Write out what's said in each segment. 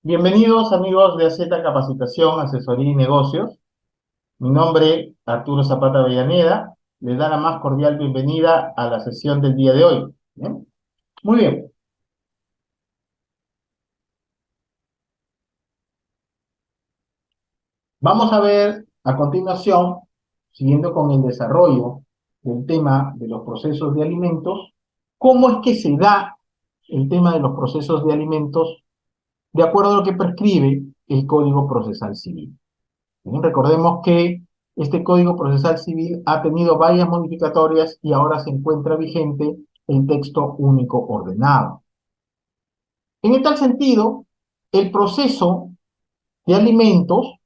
Bienvenidos amigos de AZ Capacitación, Asesoría y Negocios. Mi nombre es Arturo Zapata Avellaneda. Les da la más cordial bienvenida a la sesión del día de hoy. ¿Bien? Muy bien. Vamos a ver a continuación, siguiendo con el desarrollo del tema de los procesos de alimentos, cómo es que se da el tema de los procesos de alimentos de acuerdo a lo que prescribe el Código Procesal Civil. Bien, recordemos que este Código Procesal Civil ha tenido varias modificatorias y ahora se encuentra vigente el texto único ordenado. En tal sentido, el proceso de alimentos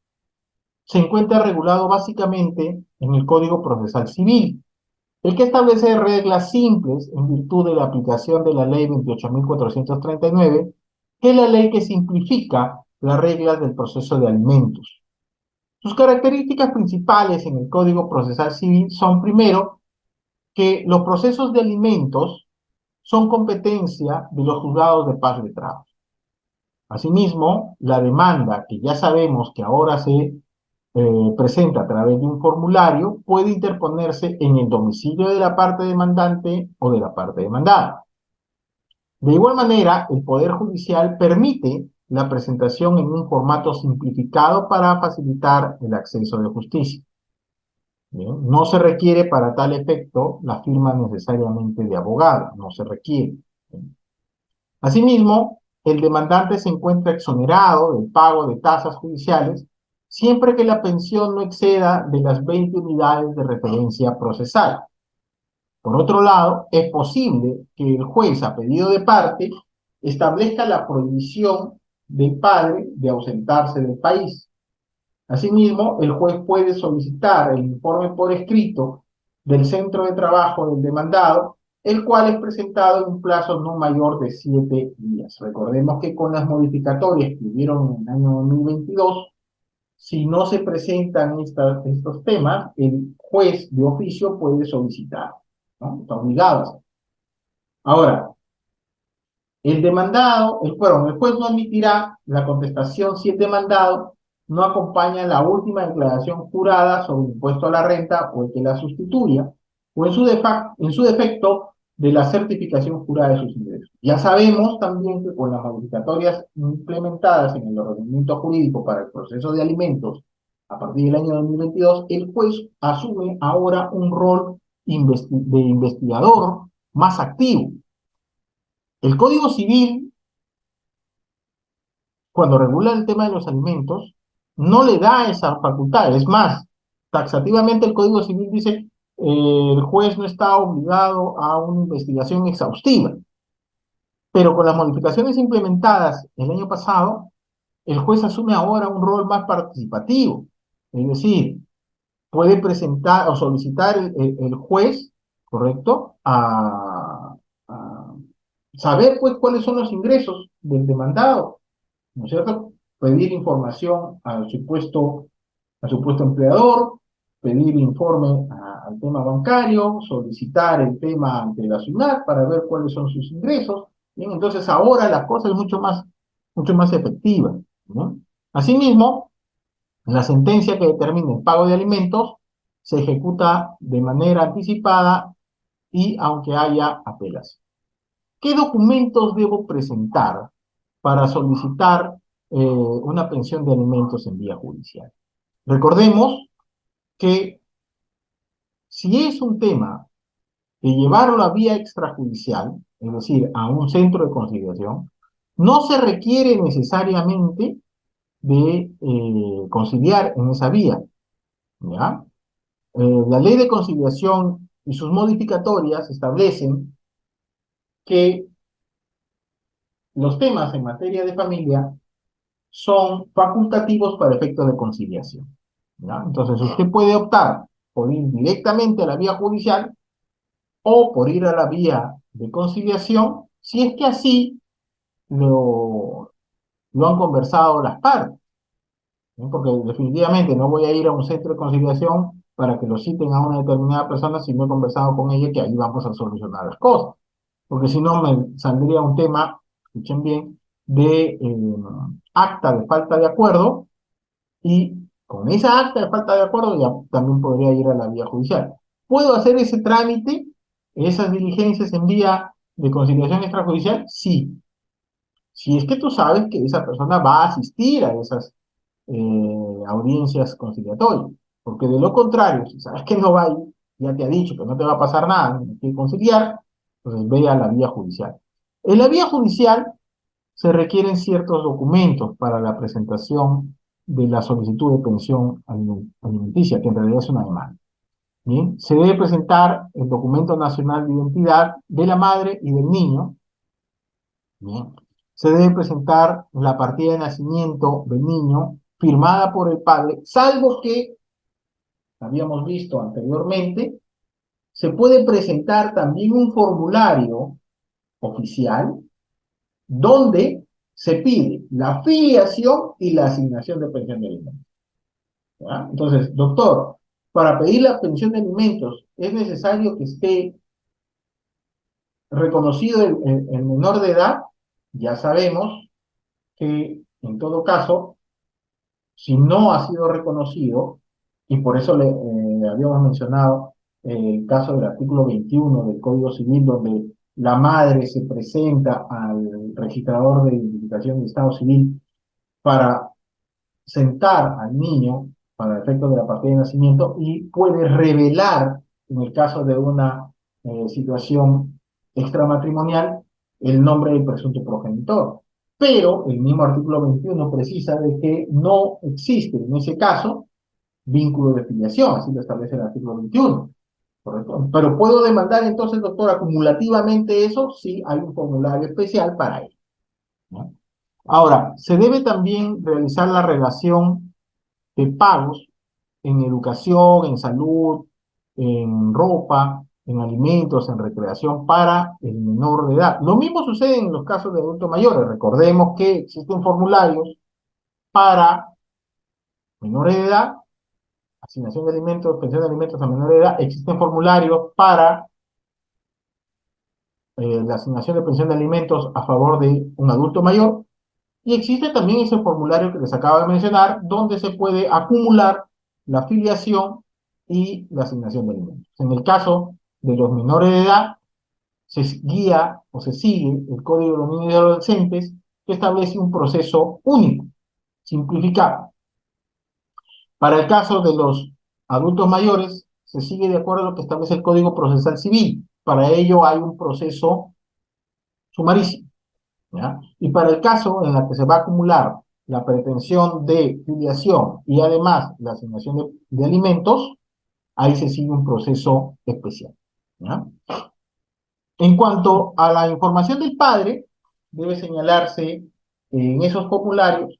se encuentra regulado básicamente en el Código Procesal Civil, el que establece reglas simples en virtud de la aplicación de la Ley 28.439, que es la ley que simplifica las reglas del proceso de alimentos. Sus características principales en el Código Procesal Civil son, primero, que los procesos de alimentos son competencia de los juzgados de paz letrados. Asimismo, la demanda, que ya sabemos que ahora se presenta a través de un formulario, puede interponerse en el domicilio de la parte demandante o de la parte demandada. De igual manera, el Poder Judicial permite la presentación en un formato simplificado para facilitar el acceso de justicia. Bien, no se requiere para tal efecto la firma necesariamente de abogado, no se requiere. Bien. Asimismo, el demandante se encuentra exonerado del pago de tasas judiciales siempre que la pensión no exceda de las 20 unidades de referencia procesal. Por otro lado, es posible que el juez, a pedido de parte, establezca la prohibición del padre de ausentarse del país. Asimismo, el juez puede solicitar el informe por escrito del centro de trabajo del demandado, el cual es presentado en un plazo no mayor de 7 días. Recordemos que con las modificatorias que hubieron en el año 2022, si no se presentan estos temas, el juez de oficio puede solicitar, ¿no? Está obligado a hacerlo. Ahora, el juez no admitirá la contestación si el demandado no acompaña la última declaración jurada sobre impuesto a la renta o el que la sustituya, o en su defecto de la certificación jurada de sus ingresos. Ya sabemos también que con las modificatorias implementadas en el ordenamiento jurídico para el proceso de alimentos a partir del año 2022, el juez asume ahora un rol de investigador más activo. El Código Civil, cuando regula el tema de los alimentos, no le da esa facultad. Es más, taxativamente el Código Civil dice el juez no está obligado a una investigación exhaustiva. Pero con las modificaciones implementadas el año pasado, el juez asume ahora un rol más participativo. Es decir, puede presentar o solicitar el juez, ¿correcto? A saber pues cuáles son los ingresos del demandado, ¿no es cierto? Pedir información al supuesto empleador, pedir informe al tema bancario, solicitar el tema ante la SUNAT para ver cuáles son sus ingresos. Bien, entonces ahora la cosa es mucho más efectiva, ¿no? Asimismo, la sentencia que determina el pago de alimentos se ejecuta de manera anticipada y aunque haya apelas. ¿Qué documentos debo presentar para solicitar una pensión de alimentos en vía judicial? Recordemos que si es un tema de llevarlo a vía extrajudicial, es decir, a un centro de conciliación, no se requiere necesariamente de conciliar en esa vía, ¿ya? La ley de conciliación y sus modificatorias establecen que los temas en materia de familia son facultativos para efectos de conciliación, ¿ya? Entonces, usted puede optar por ir directamente a la vía judicial o por ir a la vía de conciliación, si es que así lo, lo han conversado las partes, ¿no? Porque definitivamente no voy a ir a un centro de conciliación para que lo citen a una determinada persona si no he conversado con ella que ahí vamos a solucionar las cosas. Porque si no me saldría un tema, escuchen bien, de acta de falta de acuerdo, y con esa acta de falta de acuerdo ya también podría ir a la vía judicial. ¿Puedo hacer ese trámite, esas diligencias en vía de conciliación extrajudicial? Sí. Si es que tú sabes que esa persona va a asistir a esas audiencias conciliatorias, porque de lo contrario, si sabes que no va a ir, ya te ha dicho que no te va a pasar nada, no que conciliar, entonces ve a la vía judicial. En la vía judicial se requieren ciertos documentos para la presentación de la solicitud de pensión alimenticia, que en realidad es una demanda. Bien, se debe presentar el documento nacional de identidad de la madre y del niño. Bien, se debe presentar la partida de nacimiento del niño firmada por el padre, salvo que, habíamos visto anteriormente, se puede presentar también un formulario oficial donde se pide la filiación y la asignación de pensión de alimentos. ¿Ya? Entonces, doctor, para pedir la pensión de alimentos es necesario que esté reconocido el menor de edad. Ya sabemos que en todo caso, si no ha sido reconocido, y por eso le habíamos mencionado el caso del artículo 21 del Código Civil, donde la madre se presenta al registrador de identificación de Estado Civil para sentar al niño para el efecto de la partida de nacimiento y puede revelar, en el caso de una situación extramatrimonial, el nombre del presunto progenitor. Pero el mismo artículo 21 precisa de que no existe en ese caso vínculo de filiación, así lo establece el artículo 21. ¿Correcto? Pero puedo demandar entonces, doctor, acumulativamente eso, sí hay un formulario especial para ello, ¿no? Ahora, se debe también realizar la relación de pagos en educación, en salud, en ropa, en alimentos, en recreación para el menor de edad. Lo mismo sucede en los casos de adultos mayores. Recordemos que existen formularios para menores de edad, asignación de alimentos, pensión de alimentos a menores de edad. Existen formularios para la asignación de pensión de alimentos a favor de un adulto mayor. Y existe también ese formulario que les acabo de mencionar, donde se puede acumular la afiliación y la asignación de alimentos. En el caso de los menores de edad, se guía o se sigue el Código de los Niños y Adolescentes, que establece un proceso único, simplificado. Para el caso de los adultos mayores, se sigue de acuerdo a lo que establece el Código Procesal Civil. Para ello hay un proceso sumarísimo. ¿Ya? Y para el caso en el que se va a acumular la pretensión de filiación y además la asignación de alimentos, ahí se sigue un proceso especial. ¿Ya? En cuanto a la información del padre, debe señalarse en esos formularios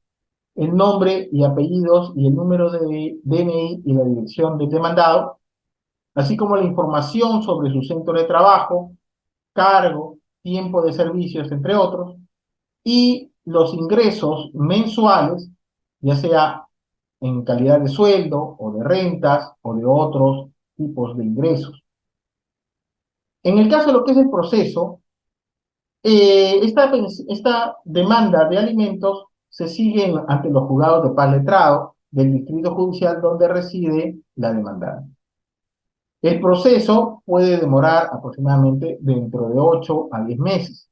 el nombre y apellidos y el número de DNI y la dirección del demandado, así como la información sobre su centro de trabajo, cargo, tiempo de servicios, entre otros, y los ingresos mensuales, ya sea en calidad de sueldo o de rentas o de otros tipos de ingresos. En el caso de lo que es el proceso, esta demanda de alimentos se sigue ante los juzgados de paz letrado del distrito judicial donde reside la demandada. El proceso puede demorar aproximadamente dentro de 8 a 10 meses.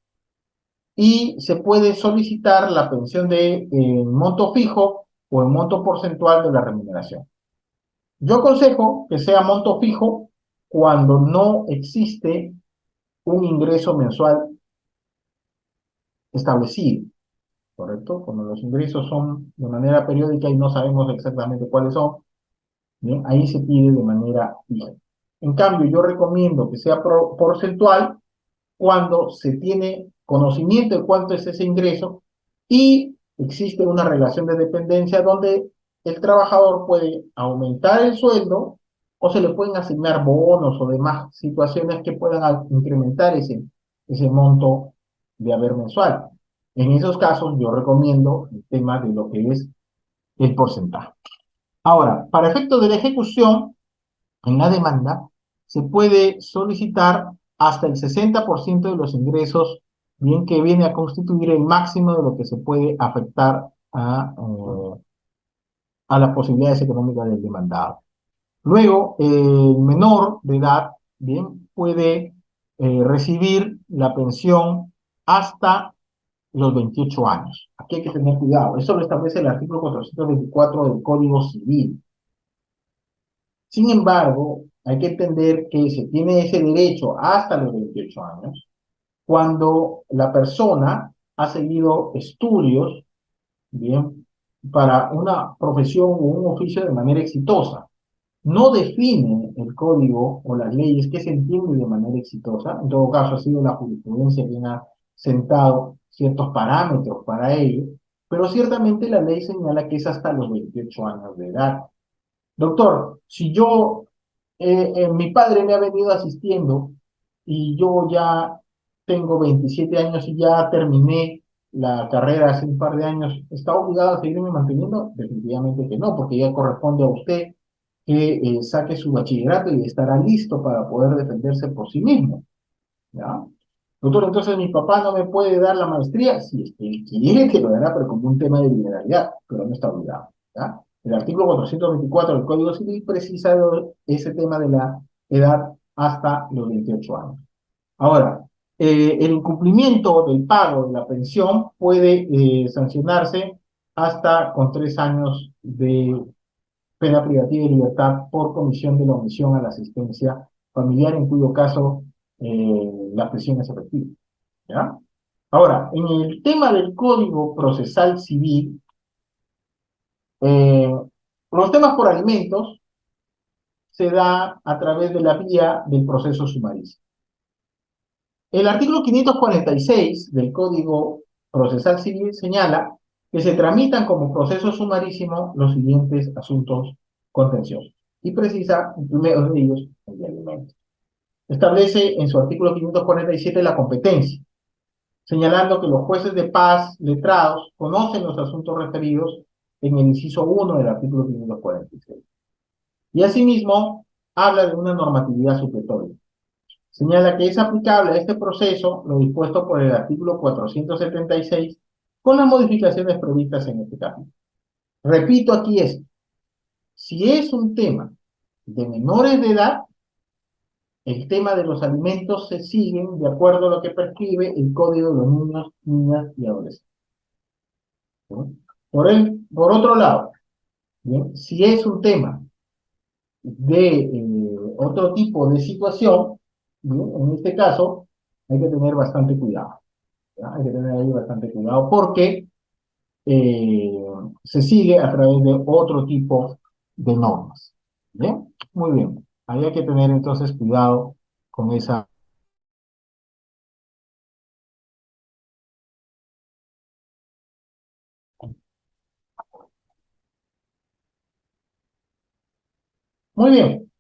Y se puede solicitar la pensión de monto fijo o en monto porcentual de la remuneración. Yo aconsejo que sea monto fijo cuando no existe un ingreso mensual establecido, ¿correcto? Cuando los ingresos son de manera periódica y no sabemos exactamente cuáles son, ¿bien? Ahí se pide de manera fija. En cambio, yo recomiendo que sea porcentual cuando se tiene conocimiento de cuánto es ese ingreso y existe una relación de dependencia donde el trabajador puede aumentar el sueldo o se le pueden asignar bonos o demás situaciones que puedan incrementar ese monto de haber mensual. En esos casos yo recomiendo el tema de lo que es el porcentaje. Ahora, para efectos de la ejecución, en la demanda se puede solicitar hasta el 60% de los ingresos bien que viene a constituir el máximo de lo que se puede afectar a las posibilidades económicas del demandado. Luego, el menor de edad, bien, puede recibir la pensión hasta los 28 años. Aquí hay que tener cuidado. Eso lo establece el artículo 424 del Código Civil. Sin embargo, hay que entender que se tiene ese derecho hasta los 28 años cuando la persona ha seguido estudios, bien, para una profesión o un oficio de manera exitosa. No define el código o las leyes que se entiende de manera exitosa. En todo caso, ha sido la jurisprudencia quien ha sentado ciertos parámetros para ello, pero ciertamente la ley señala que es hasta los 28 años de edad. Doctor, si yo, mi padre me ha venido asistiendo y yo ya tengo 27 años y ya terminé la carrera hace un par de años, ¿está obligado a seguirme manteniendo? Definitivamente que no, porque ya corresponde a usted que saque su bachillerato y estará listo para poder defenderse por sí mismo, ¿ya? Doctor, entonces mi papá no me puede dar la maestría, si es que él quiere que lo dará, pero como un tema de liberalidad, pero no está obligado, ¿ya? El artículo 424 del Código Civil precisa ese tema de la edad hasta los 28 años. Ahora, el incumplimiento del pago de la pensión puede sancionarse hasta con 3 años de pena privativa de libertad por comisión de la omisión a la asistencia familiar, en cuyo caso la prisión es efectiva, ¿ya? Ahora, en el tema del Código Procesal Civil, eh, los temas por alimentos se da a través de la vía del proceso sumarísimo. El artículo 546 del Código Procesal Civil señala que se tramitan como proceso sumarísimo los siguientes asuntos contenciosos y precisa el primero de ellos el de alimentos. Establece en su artículo 547 la competencia, señalando que los jueces de paz letrados conocen los asuntos referidos en el inciso 1 del artículo 546. Y asimismo, habla de una normatividad supletoria. Señala que es aplicable a este proceso lo dispuesto por el artículo 476 con las modificaciones previstas en este capítulo. Repito aquí esto. Si es un tema de menores de edad, el tema de los alimentos se siguen de acuerdo a lo que prescribe el Código de los Niños, Niñas y Adolescentes. ¿Sí? Por otro lado, ¿bien? Si es un tema de otro tipo de situación, ¿bien? En este caso hay que tener bastante cuidado. ¿Ya? Hay que tener ahí bastante cuidado porque eh, se sigue a través de otro tipo de normas. ¿Bien? Muy bien. Ahí hay que tener entonces cuidado con esa. Muy bien.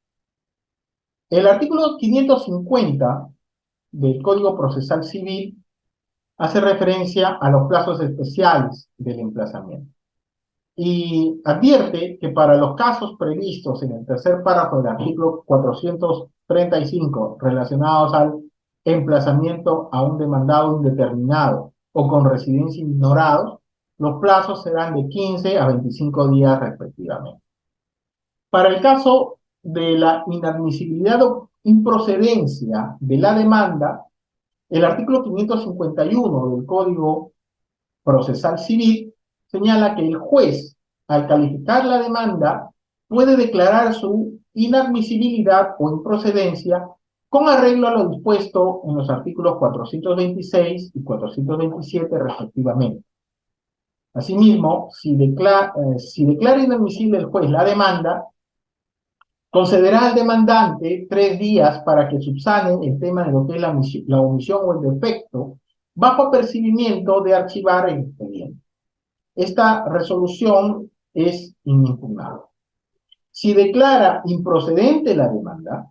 El artículo 550 del Código Procesal Civil hace referencia a los plazos especiales del emplazamiento y advierte que para los casos previstos en el tercer párrafo del artículo 435 relacionados al emplazamiento a un demandado indeterminado o con residencia ignorados, los plazos serán de 15 a 25 días respectivamente. Para el caso de la inadmisibilidad o improcedencia de la demanda, el artículo 551 del Código Procesal Civil señala que el juez, al calificar la demanda, puede declarar su inadmisibilidad o improcedencia con arreglo a lo dispuesto en los artículos 426 y 427 respectivamente. Asimismo, si declara inadmisible el juez la demanda, concederá al demandante 3 días para que subsane el tema de lo que es la omisión o el defecto, bajo percibimiento de archivar el expediente. Esta resolución es inimpugnable. Si declara improcedente la demanda,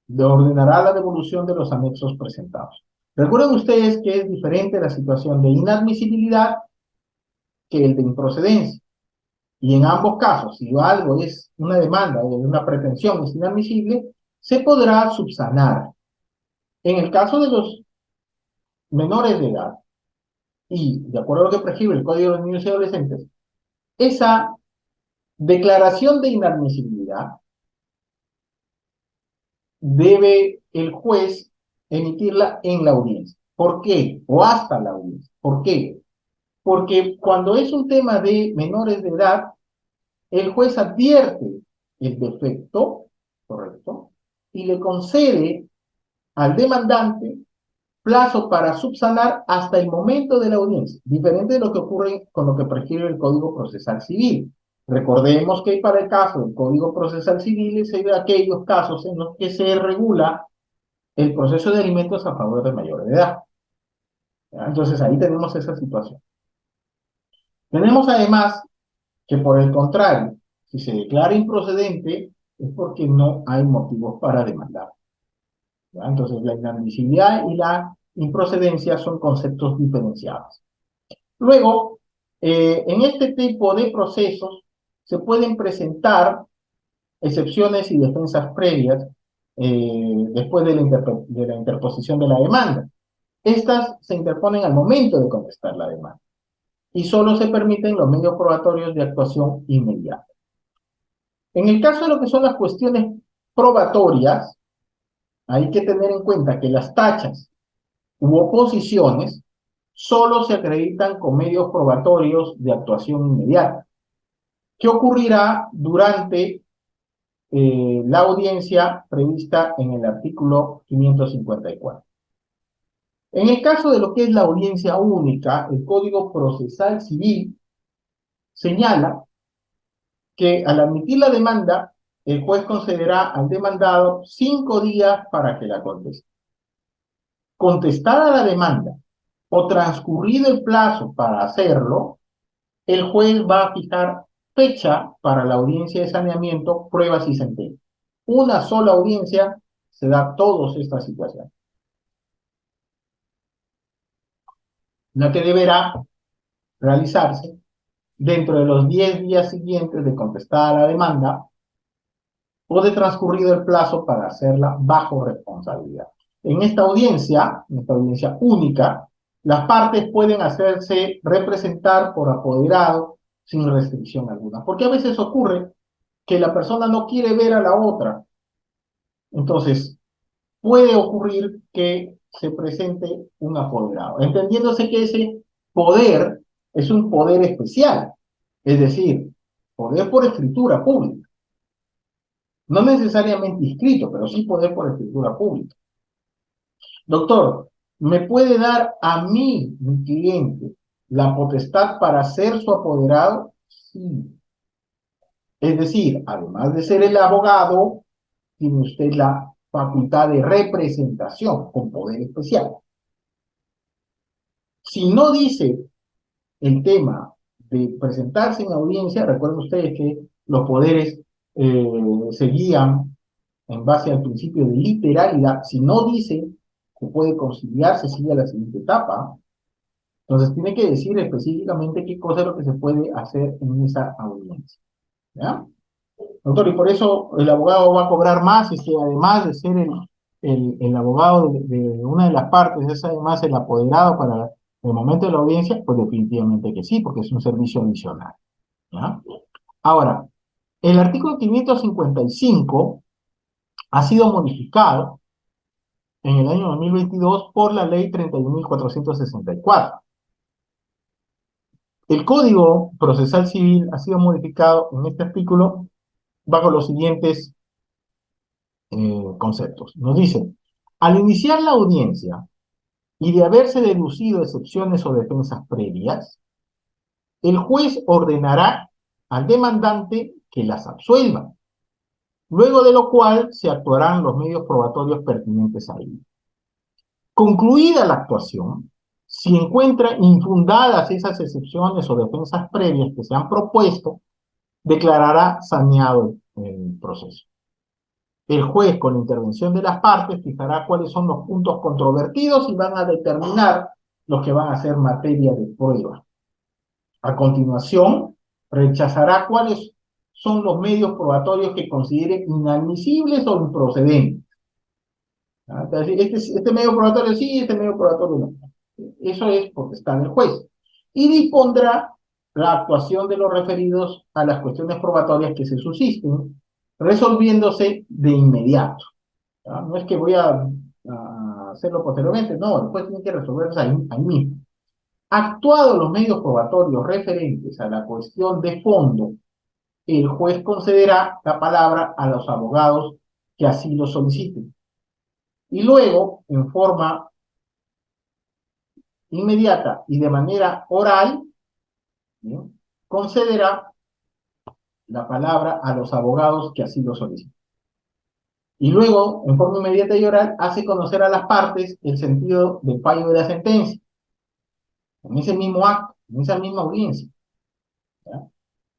le ordenará la devolución de los anexos presentados. Recuerden ustedes que es diferente la situación de inadmisibilidad que el de improcedencia. Y en ambos casos, si algo es una demanda o una pretensión es inadmisible, se podrá subsanar. En el caso de los menores de edad y, de acuerdo a lo que prescribe el Código de los Niños y Adolescentes, esa declaración de inadmisibilidad debe el juez emitirla en la audiencia. ¿Por qué? O hasta la audiencia. ¿Por qué? Porque cuando es un tema de menores de edad, el juez advierte el defecto, ¿correcto? Y le concede al demandante plazo para subsanar hasta el momento de la audiencia, diferente de lo que ocurre con lo que prescribe el Código Procesal Civil. Recordemos que para el caso del Código Procesal Civil es de aquellos casos en los que se regula el proceso de alimentos a favor de mayores de edad. ¿Ya? Entonces ahí tenemos esa situación. Tenemos además que por el contrario, si se declara improcedente es porque no hay motivos para demandar. ¿Ya? Entonces la inadmisibilidad y la improcedencia son conceptos diferenciados. Luego, en este tipo de procesos se pueden presentar excepciones y defensas previas después de la interposición de la demanda. Estas se interponen al momento de contestar la demanda y solo se permiten los medios probatorios de actuación inmediata. En el caso de lo que son las cuestiones probatorias, hay que tener en cuenta que las tachas u oposiciones solo se acreditan con medios probatorios de actuación inmediata. ¿Qué ocurrirá durante la audiencia prevista en el artículo 554? En el caso de lo que es la audiencia única, el Código Procesal Civil señala que al admitir la demanda, el juez concederá al demandado 5 días para que la conteste. Contestada la demanda o transcurrido el plazo para hacerlo, el juez va a fijar fecha para la audiencia de saneamiento, pruebas y sentencia. Una sola audiencia se da todas estas situaciones. La que deberá realizarse dentro de los 10 días siguientes de contestada la demanda o de transcurrido el plazo para hacerla bajo responsabilidad. En esta audiencia única, las partes pueden hacerse representar por apoderado sin restricción alguna, porque a veces ocurre que la persona no quiere ver a la otra. Entonces, puede ocurrir que se presente un apoderado, entendiéndose que ese poder es un poder especial, es decir, poder por escritura pública. No necesariamente inscrito, pero sí poder por escritura pública. Doctor, ¿me puede dar a mí, mi cliente, la potestad para ser su apoderado? Sí. Es decir, además de ser el abogado, tiene usted la facultad de representación con poder especial. Si no dice el tema de presentarse en audiencia, recuerden ustedes que los poderes se guían en base al principio de literalidad. Si no dice que puede conciliarse, sigue a la siguiente etapa. Entonces tiene que decir específicamente qué cosa es lo que se puede hacer en esa audiencia. ¿Ya? Doctor, y por eso el abogado va a cobrar más, además de ser el abogado de una de las partes, es además el apoderado para el momento de la audiencia, pues definitivamente que sí, porque es un servicio adicional. ¿Ya? Ahora, el artículo 555 ha sido modificado en el año 2022 por la ley 31.464. El Código Procesal Civil ha sido modificado en este artículo bajo los siguientes conceptos. Nos dice, al iniciar la audiencia y de haberse deducido excepciones o defensas previas, el juez ordenará al demandante que las absuelva, luego de lo cual se actuarán los medios probatorios pertinentes a ello. Concluida la actuación, si encuentra infundadas esas excepciones o defensas previas que se han propuesto, declarará saneado el proceso. El juez, con la intervención de las partes, fijará cuáles son los puntos controvertidos y van a determinar los que van a ser materia de prueba. A continuación, rechazará cuáles son los medios probatorios que considere inadmisibles o improcedentes. Este medio probatorio sí, este medio probatorio no. Eso es potestad del juez. Y dispondrá la actuación de los referidos a las cuestiones probatorias que se susciten, resolviéndose de inmediato. ¿Ya? No es que voy a hacerlo posteriormente, no, el juez tiene que resolverse ahí mismo. Actuados los medios probatorios referentes a la cuestión de fondo, el juez concederá la palabra a los abogados que así lo soliciten. Y luego, en forma inmediata y de manera oral, ¿bien?, concederá la palabra a los abogados que así lo soliciten. Y luego, en forma inmediata y oral, hace conocer a las partes el sentido del fallo de la sentencia, en ese mismo acto, en esa misma audiencia. ¿Ya?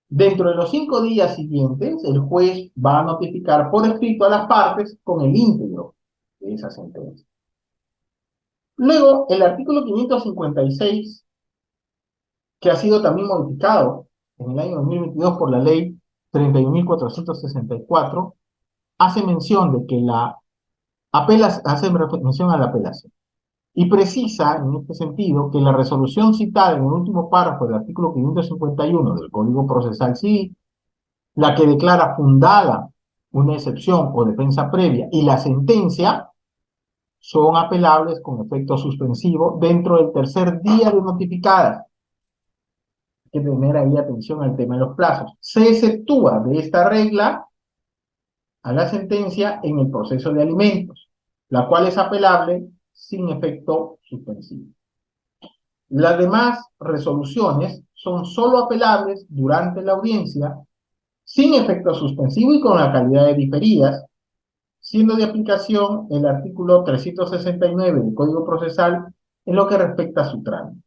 Dentro de los 5 días siguientes, el juez va a notificar por escrito a las partes con el íntegro de esa sentencia. Luego, el artículo 556, que ha sido también modificado en el año 2022 por la ley 31.464, hace mención de que hace mención a la apelación. Y precisa, en este sentido, que la resolución citada en el último párrafo del artículo 551 del Código Procesal Civil, la que declara fundada una excepción o defensa previa, y la sentencia, son apelables con efecto suspensivo dentro del tercer día de notificadas. Hay que tener ahí atención al tema de los plazos. Se exceptúa de esta regla a la sentencia en el proceso de alimentos, la cual es apelable sin efecto suspensivo. Las demás resoluciones son solo apelables durante la audiencia, sin efecto suspensivo y con la calidad de diferidas, siendo de aplicación el artículo 369 del Código Procesal en lo que respecta a su trámite.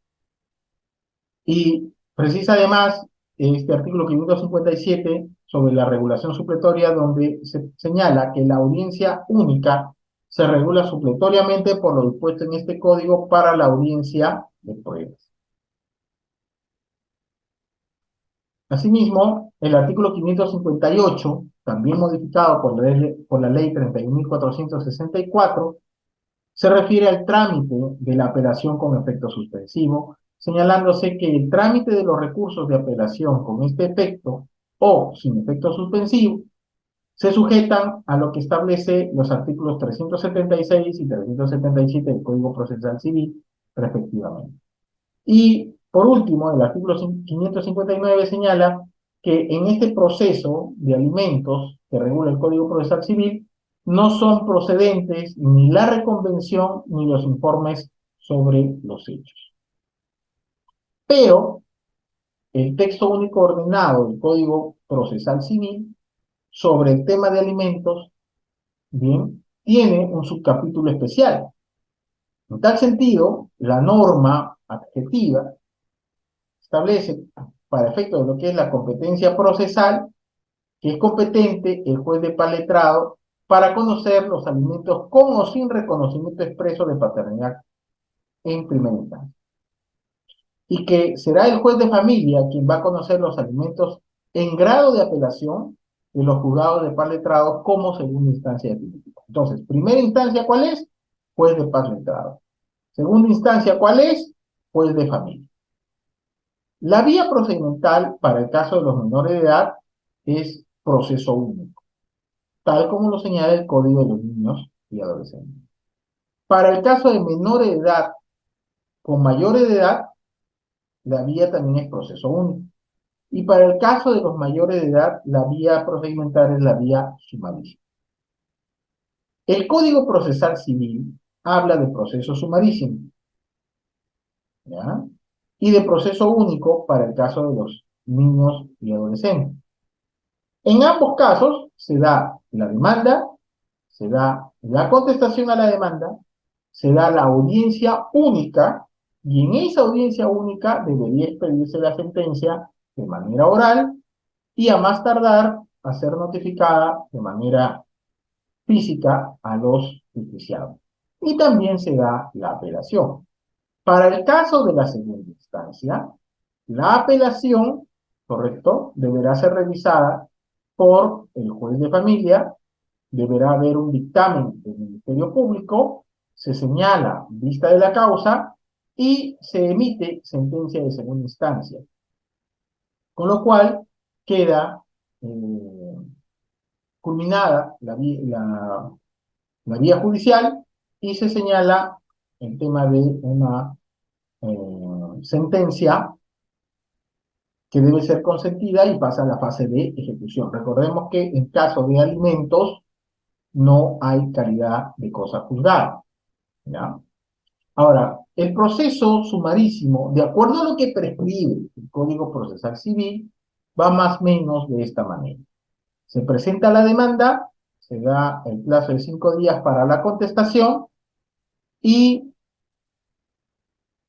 Y precisa además este artículo 557 sobre la regulación supletoria, donde se señala que la audiencia única se regula supletoriamente por lo dispuesto en este código para la audiencia de pruebas. Asimismo, el artículo 558, también modificado por la ley 31.464, se refiere al trámite de la apelación con efecto suspensivo, señalándose que el trámite de los recursos de apelación con este efecto o sin efecto suspensivo se sujetan a lo que establece los artículos 376 y 377 del Código Procesal Civil, respectivamente. Y por último, el artículo 559 señala que en este proceso de alimentos que regula el Código Procesal Civil, no son procedentes ni la reconvención ni los informes sobre los hechos. Pero el texto único ordenado del Código Procesal Civil sobre el tema de alimentos, bien, tiene un subcapítulo especial. En tal sentido, la norma adjetiva establece, para efecto de lo que es la competencia procesal, que es competente el juez de paz letrado para conocer los alimentos con o sin reconocimiento expreso de paternidad en primera instancia. Y que será el juez de familia quien va a conocer los alimentos en grado de apelación de los juzgados de paz letrados como segunda instancia definitiva. Entonces, primera instancia, ¿cuál es? Juez de paz letrado. Segunda instancia, ¿cuál es? Juez de familia. La vía procedimental para el caso de los menores de edad es proceso único, tal como lo señala el Código de los Niños y Adolescentes. Para el caso de menores de edad con mayores de edad, la vía también es proceso único. Y para el caso de los mayores de edad, la vía procedimental es la vía sumarísima. El Código Procesal Civil habla de proceso sumarísimo, ¿ya?, y de proceso único para el caso de los niños y adolescentes. En ambos casos se da la demanda, se da la contestación a la demanda, se da la audiencia única, y en esa audiencia única debería expedirse la sentencia de manera oral y a más tardar a ser notificada de manera física a los justiciados. Y también se da la apelación. Para el caso de la segunda instancia, la apelación, correcto, deberá ser revisada por el juez de familia, deberá haber un dictamen del Ministerio Público, se señala vista de la causa y se emite sentencia de segunda instancia, con lo cual queda culminada la vía judicial y se señala el tema de una sentencia que debe ser consentida y pasa a la fase de ejecución. Recordemos que en caso de alimentos no hay calidad de cosa juzgada, ¿ya? Ahora, el proceso sumarísimo, de acuerdo a lo que prescribe el Código Procesal Civil, va más o menos de esta manera. Se presenta la demanda, se da el plazo de 5 días para la contestación y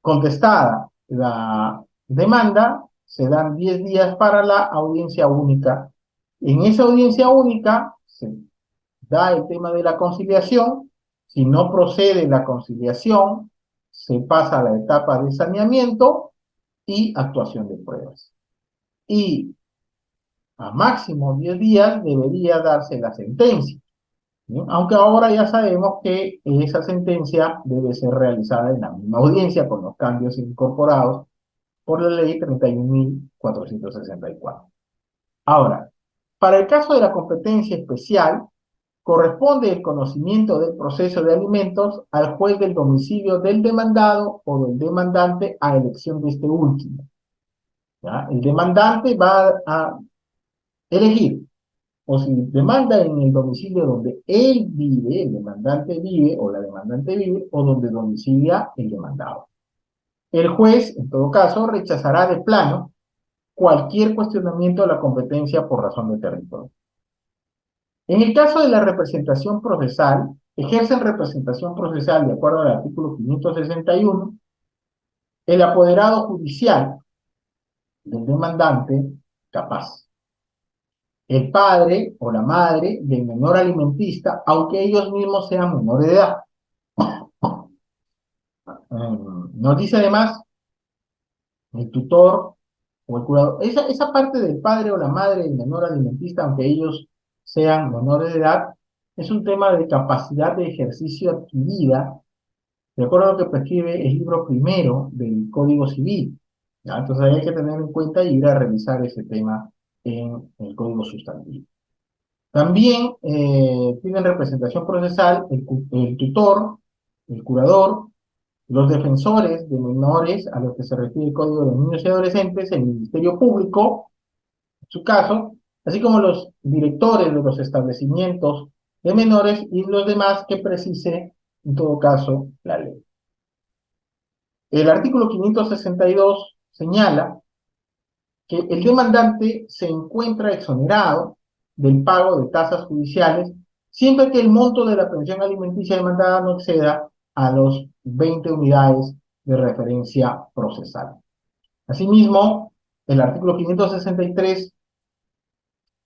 contestada la demanda, se dan 10 días para la audiencia única. En esa audiencia única se da el tema de la conciliación. Si no procede la conciliación, se pasa a la etapa de saneamiento y actuación de pruebas. Y a máximo 10 días debería darse la sentencia. ¿Bien? Aunque ahora ya sabemos que esa sentencia debe ser realizada en la misma audiencia con los cambios incorporados por la ley 31.464. Ahora, para el caso de la competencia especial, corresponde el conocimiento del proceso de alimentos al juez del domicilio del demandado o del demandante a elección de este último. ¿Ya? El demandante va a elegir o si demanda en el domicilio donde él vive, el demandante vive o la demandante vive, o donde domicilia el demandado. El juez, en todo caso, rechazará de plano cualquier cuestionamiento de la competencia por razón de territorio. En el caso de la representación procesal, ejercen representación procesal de acuerdo al artículo 561, el apoderado judicial del demandante capaz, el padre o la madre del menor alimentista, aunque ellos mismos sean menores de edad. Nos dice además el tutor o el curador. Esa parte del padre o la madre del menor alimentista, aunque ellos sean menores de edad, es un tema de capacidad de ejercicio adquirida, de acuerdo a lo que prescribe el libro primero del Código Civil. ¿Ya? Entonces hay que tener en cuenta y ir a revisar ese tema en el Código Sustantivo. También tienen representación procesal el tutor, el curador, los defensores de menores a los que se refiere el Código de Niños y Adolescentes, el Ministerio Público, en su caso, así como los directores de los establecimientos de menores y los demás que precise, en todo caso, la ley. El artículo 562 señala que el demandante se encuentra exonerado del pago de tasas judiciales siempre que el monto de la pensión alimenticia demandada no exceda a los 20 unidades de referencia procesal. Asimismo, el artículo 563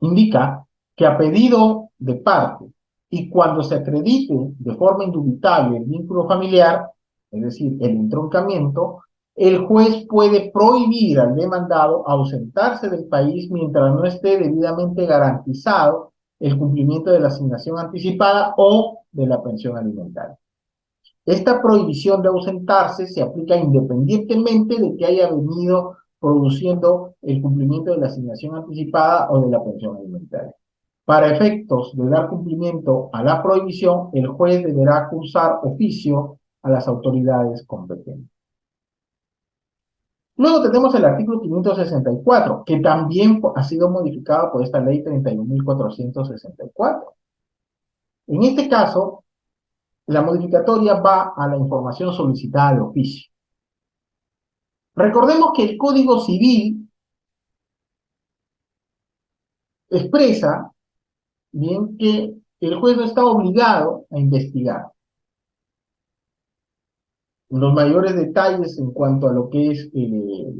indica que a pedido de parte y cuando se acredite de forma indubitable el vínculo familiar, es decir, el entroncamiento, el juez puede prohibir al demandado ausentarse del país mientras no esté debidamente garantizado el cumplimiento de la asignación anticipada o de la pensión alimentaria. Esta prohibición de ausentarse se aplica independientemente de que haya venido produciendo el cumplimiento de la asignación anticipada o de la pensión alimentaria. Para efectos de dar cumplimiento a la prohibición, el juez deberá cursar oficio a las autoridades competentes. Luego tenemos el artículo 564, que también ha sido modificado por esta ley 31.464. En este caso, la modificatoria va a la información solicitada de oficio. Recordemos que el Código Civil expresa bien que el juez no está obligado a investigar los mayores detalles en cuanto a lo que es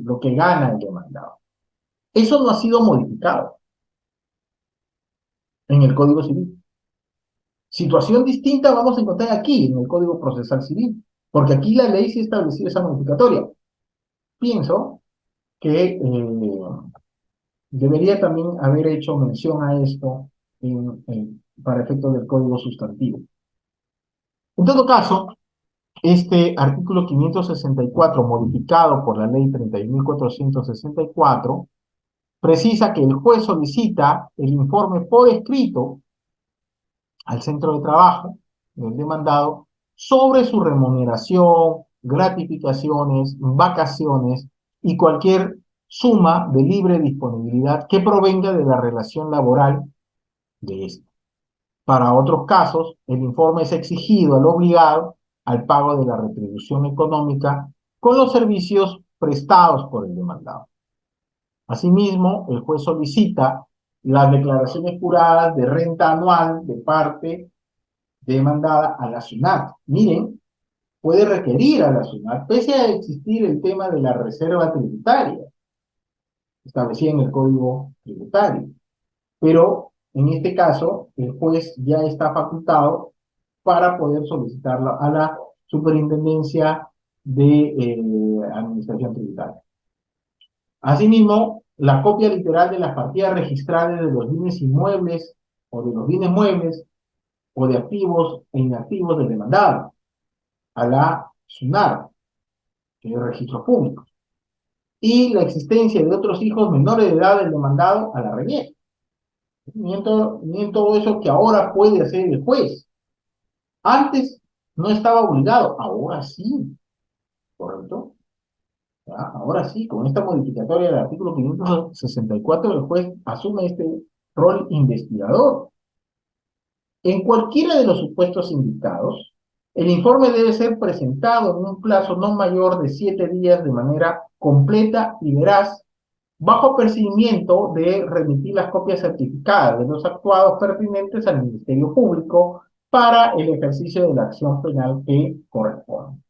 lo que gana el demandado. Eso no ha sido modificado en el Código Civil. Situación distinta vamos a encontrar aquí en el Código Procesal Civil, porque aquí la ley sí estableció esa modificatoria. Pienso que debería también haber hecho mención a esto para efectos del Código Sustantivo. En todo caso, Este artículo 564, modificado por la ley 31.464, precisa que el juez solicita el informe por escrito al centro de trabajo del demandado sobre su remuneración, gratificaciones, vacaciones y cualquier suma de libre disponibilidad que provenga de la relación laboral de este. Para otros casos, el informe es exigido al obligado al pago de la retribución económica con los servicios prestados por el demandado. Asimismo, el juez solicita las declaraciones juradas de renta anual de parte demandada a la SUNAT. Miren, puede requerir a la SUNAT, pese a existir el tema de la reserva tributaria establecida en el Código Tributario. Pero en este caso, el juez ya está facultado para poder solicitarla a la Superintendencia de Administración Tributaria. Asimismo, la copia literal de las partidas registrales de los bienes inmuebles o de los bienes muebles o de activos e inactivos del demandado a la SUNAR, que es el registro público, y la existencia de otros hijos menores de edad del demandado a la RENIEC. Ni en todo eso que ahora puede hacer el juez. Antes no estaba obligado, ahora sí, ¿correcto? ¿Ya? Ahora sí, con esta modificatoria del artículo 564, el juez asume este rol investigador. En cualquiera de los supuestos indicados, el informe debe ser presentado en un plazo no mayor de 7 días de manera completa y veraz, bajo percibimiento de remitir las copias certificadas de los actuados pertinentes al Ministerio Público para el ejercicio de la acción penal que corresponde.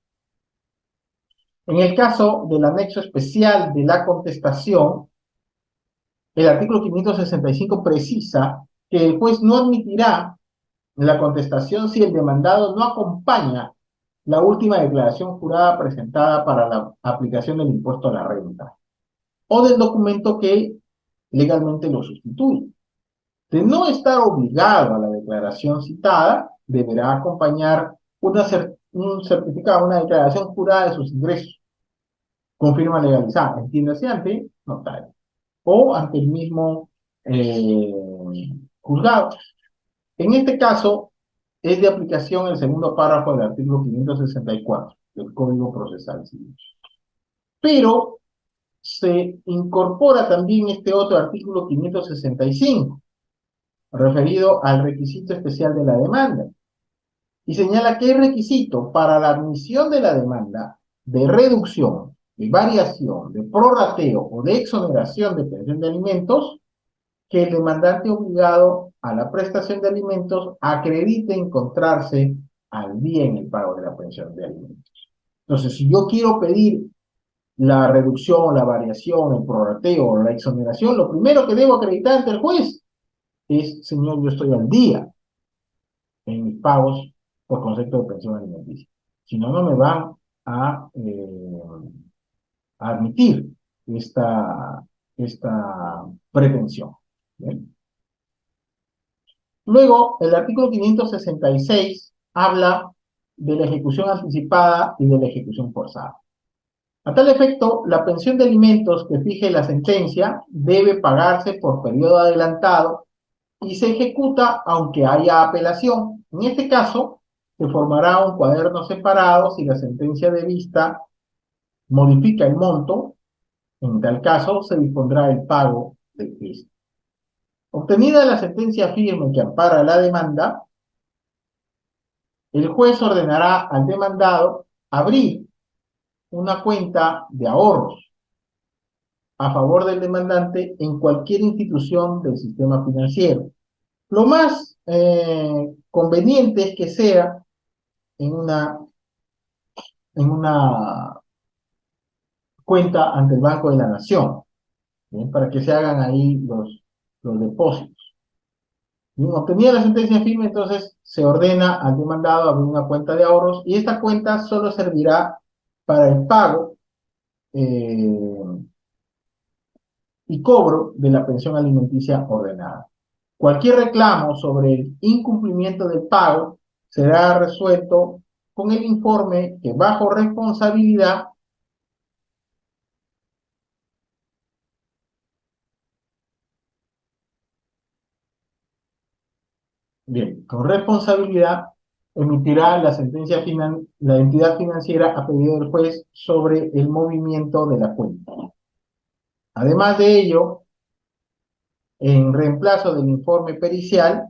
En el caso del anexo especial de la contestación, el artículo 565 precisa que el juez no admitirá la contestación si el demandado no acompaña la última declaración jurada presentada para la aplicación del impuesto a la renta o del documento que legalmente lo sustituye. De no estar obligado a la declaración citada, deberá acompañar un certificado, una declaración jurada de sus ingresos, con firma legalizada, entiéndase ante notario, o ante el mismo eh, juzgado. En este caso, es de aplicación el segundo párrafo del artículo 564 del Código Procesal Civil. Pero se incorpora también este otro artículo 565, referido al requisito especial de la demanda, y señala que es requisito para la admisión de la demanda de reducción, de variación, de prorrateo o de exoneración de pensión de alimentos, que el demandante obligado a la prestación de alimentos acredite encontrarse al día en el pago de la pensión de alimentos. Entonces, si yo quiero pedir la reducción, la variación, el prorrateo o la exoneración, lo primero que debo acreditar ante el juez es, señor, yo estoy al día en mis pagos por concepto de pensión alimenticia. Si no, no me van a admitir esta pretensión. ¿Bien? Luego, el artículo 566 habla de la ejecución anticipada y de la ejecución forzada. A tal efecto, la pensión de alimentos que fije la sentencia debe pagarse por periodo adelantado y se ejecuta aunque haya apelación. En este caso, se formará un cuaderno separado si la sentencia de vista modifica el monto. En tal caso, se dispondrá el pago de este. Obtenida la sentencia firme que ampara la demanda, el juez ordenará al demandado abrir una cuenta de ahorros a favor del demandante en cualquier institución del sistema financiero. Lo más conveniente es que sea en una cuenta ante el Banco de la Nación, ¿bien? Para que se hagan ahí los depósitos. Bien, obtenida la sentencia firme, entonces se ordena al demandado abrir una cuenta de ahorros y esta cuenta solo servirá para el pago y cobro de la pensión alimenticia ordenada. Cualquier reclamo sobre el incumplimiento del pago será resuelto con el informe que bajo responsabilidad bien, con responsabilidad emitirá la sentencia final, la entidad financiera a pedido del juez sobre el movimiento de la cuenta. Además de ello, en reemplazo del informe pericial,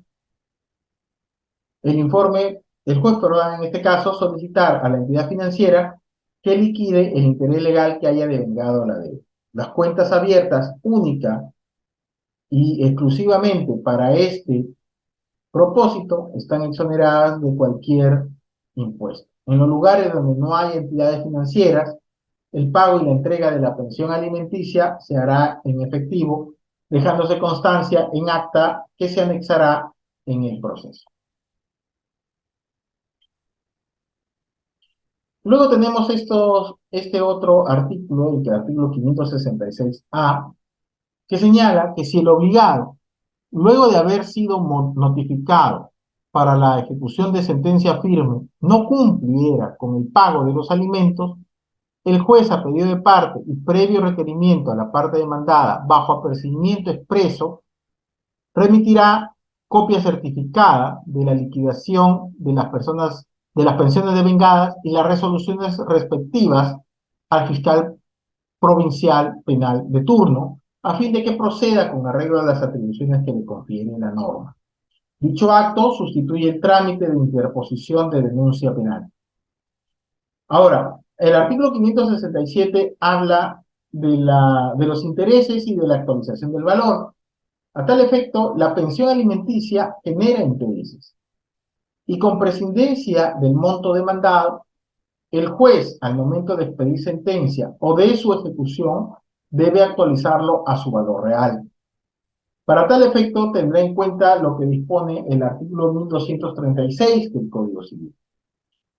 el juez podrá en este caso solicitar a la entidad financiera que liquide el interés legal que haya devengado la deuda. Las cuentas abiertas única y exclusivamente para este propósito están exoneradas de cualquier impuesto. En los lugares donde no hay entidades financieras, el pago y la entrega de la pensión alimenticia se hará en efectivo, dejándose constancia en acta que se anexará en el proceso. Luego tenemos este otro artículo, el artículo 566A, que señala que si el obligado, luego de haber sido notificado para la ejecución de sentencia firme, no cumpliera con el pago de los alimentos, el juez, a pedido de parte y previo requerimiento a la parte demandada, bajo apercibimiento expreso, remitirá copia certificada de la liquidación de las personas, de las pensiones devengadas y las resoluciones respectivas al fiscal provincial penal de turno, a fin de que proceda con arreglo a las atribuciones que le confiere la norma. Dicho acto sustituye el trámite de interposición de denuncia penal. Ahora, el artículo 567 habla de los intereses y de la actualización del valor. A tal efecto, la pensión alimenticia genera intereses. Y con prescindencia del monto demandado, el juez, al momento de expedir sentencia o de su ejecución, debe actualizarlo a su valor real. Para tal efecto, tendrá en cuenta lo que dispone el artículo 1236 del Código Civil.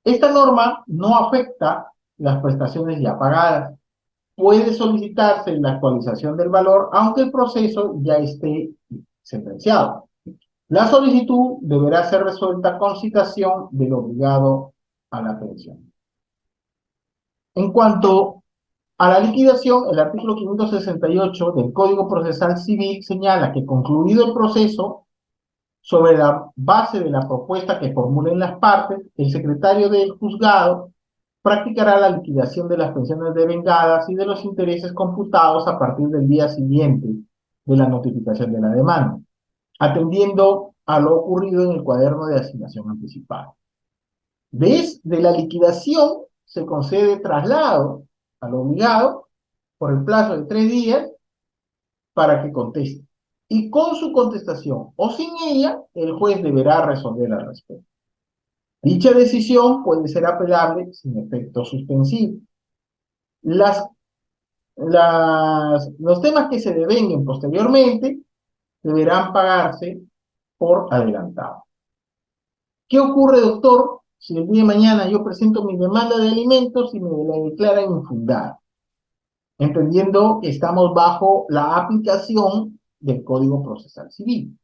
Esta norma no afecta las prestaciones ya pagadas. Puede solicitarse la actualización del valor, aunque el proceso ya esté sentenciado. La solicitud deberá ser resuelta con citación del obligado a la pensión. En cuanto a la liquidación, el artículo 568 del Código Procesal Civil señala que concluido el proceso, sobre la base de la propuesta que formulen las partes, el secretario del juzgado practicará la liquidación de las pensiones devengadas y de los intereses computados a partir del día siguiente de la notificación de la demanda, atendiendo a lo ocurrido en el cuaderno de asignación anticipada. Desde la liquidación se concede traslado al obligado por el plazo de 3 días para que conteste. Y con su contestación o sin ella, el juez deberá resolver al respecto. Dicha decisión puede ser apelable sin efecto suspensivo. Los temas que se devenguen posteriormente deberán pagarse por adelantado. ¿Qué ocurre, doctor, si el día de mañana yo presento mi demanda de alimentos y me la declaran infundada? Entendiendo que estamos bajo la aplicación del Código Procesal Civil.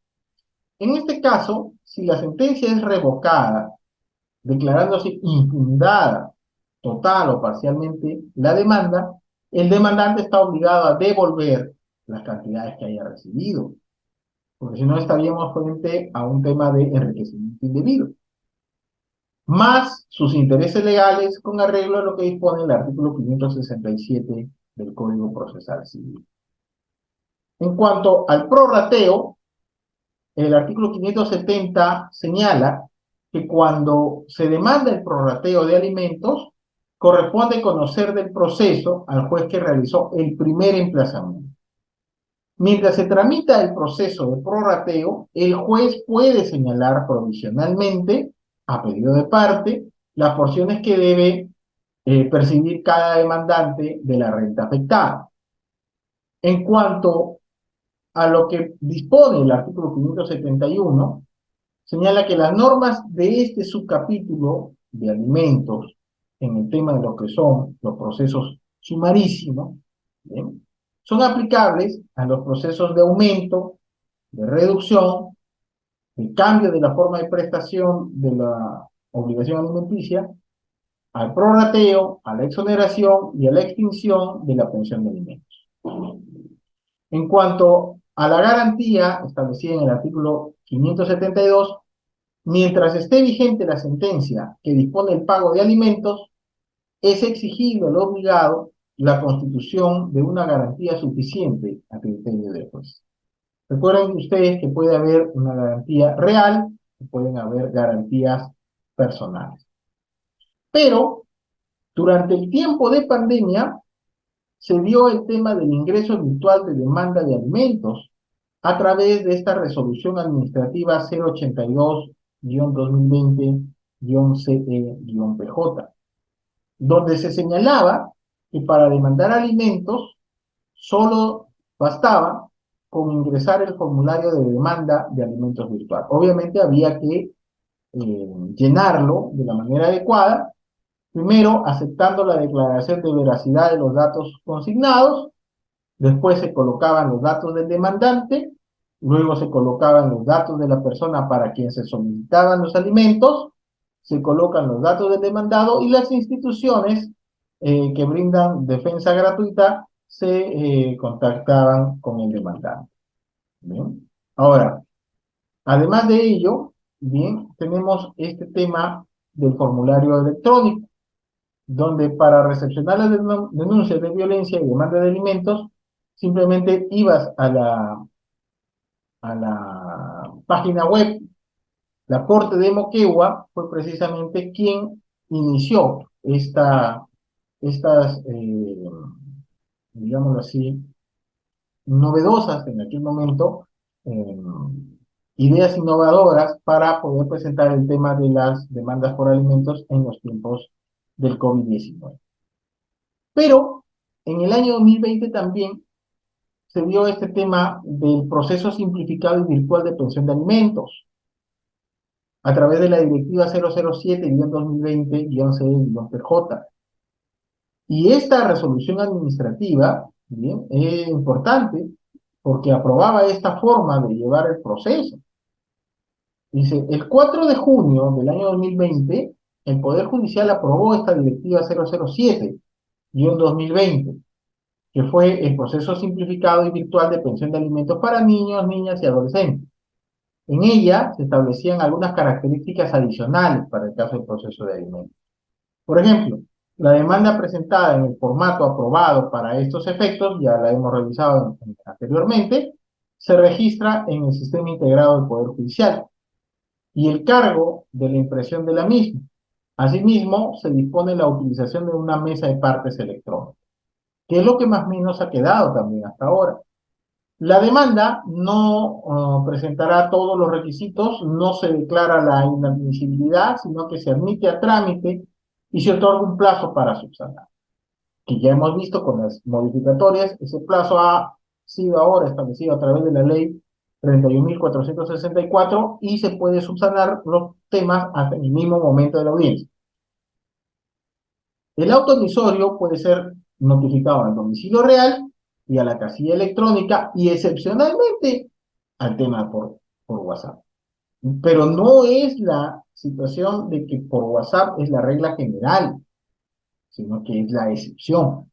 En este caso, si la sentencia es revocada, declarándose infundada total o parcialmente la demanda, el demandante está obligado a devolver las cantidades que haya recibido, porque si no estaríamos frente a un tema de enriquecimiento indebido, más sus intereses legales con arreglo a lo que dispone el artículo 567 del Código Procesal Civil. En cuanto al prorrateo, el artículo 570 señala que cuando se demanda el prorrateo de alimentos, corresponde conocer del proceso al juez que realizó el primer emplazamiento. Mientras se tramita el proceso de prorrateo, el juez puede señalar provisionalmente, a pedido de parte, las porciones que debe percibir cada demandante de la renta afectada. En cuanto a lo que dispone el artículo 571, señala que las normas de este subcapítulo de alimentos, en el tema de lo que son los procesos sumarísimos, ¿bien?, son aplicables a los procesos de aumento, de reducción, de cambio de la forma de prestación de la obligación alimenticia al prorrateo, a la exoneración y a la extinción de la pensión de alimentos. En cuanto a la garantía establecida en el artículo 572, mientras esté vigente la sentencia que dispone el pago de alimentos, es exigible al obligado la constitución de una garantía suficiente a criterio del juez. Recuerden ustedes que puede haber una garantía real y pueden haber garantías personales. Pero durante el tiempo de pandemia se dio el tema del ingreso virtual de demanda de alimentos a través de esta resolución administrativa 082-2020-CE-PJ, donde se señalaba que para demandar alimentos solo bastaba con ingresar el formulario de demanda de alimentos virtual. Obviamente había que llenarlo de la manera adecuada, primero aceptando la declaración de veracidad de los datos consignados, después se colocaban los datos del demandante, luego se colocaban los datos de la persona para quien se solicitaban los alimentos, se colocan los datos del demandado y las instituciones que brindan defensa gratuita se contactaban con el demandante. ¿Bien? Ahora, además de ello, bien, tenemos este tema del formulario electrónico, donde para recepcionar las denuncias de violencia y demanda de alimentos, simplemente ibas a la página web. La Corte de Moquegua fue precisamente quien inició estas, digámoslo así, novedosas en aquel momento, eh, ideas innovadoras para poder presentar el tema de las demandas por alimentos en los tiempos del COVID-19. Pero en el año 2020 también se dio este tema del proceso simplificado y virtual de pensión de alimentos a través de la directiva 007-2020-CE-PJ. Y esta resolución administrativa, bien, es importante porque aprobaba esta forma de llevar el proceso. Dice, el 4 de junio del año 2020, el Poder Judicial aprobó esta directiva 007-2020, que fue el proceso simplificado y virtual de pensión de alimentos para niños, niñas y adolescentes. En ella se establecían algunas características adicionales para el caso del proceso de alimentos. Por ejemplo, la demanda presentada en el formato aprobado para estos efectos, ya la hemos revisado anteriormente, se registra en el Sistema Integrado del Poder Judicial y el cargo de la impresión de la misma. Asimismo, se dispone la utilización de una mesa de partes electrónica, que es lo que más o menos ha quedado también hasta ahora. La demanda no presentará todos los requisitos, no se declara la inadmisibilidad, sino que se admite a trámite y se otorga un plazo para subsanar. Que ya hemos visto con las modificatorias, ese plazo ha sido ahora establecido a través de la ley 31.464 y se puede subsanar los temas hasta el mismo momento de la audiencia. El auto admisorio puede ser notificado al domicilio real y a la casilla electrónica y excepcionalmente al tema por WhatsApp. Pero no es la situación de que por WhatsApp es la regla general, sino que es la excepción,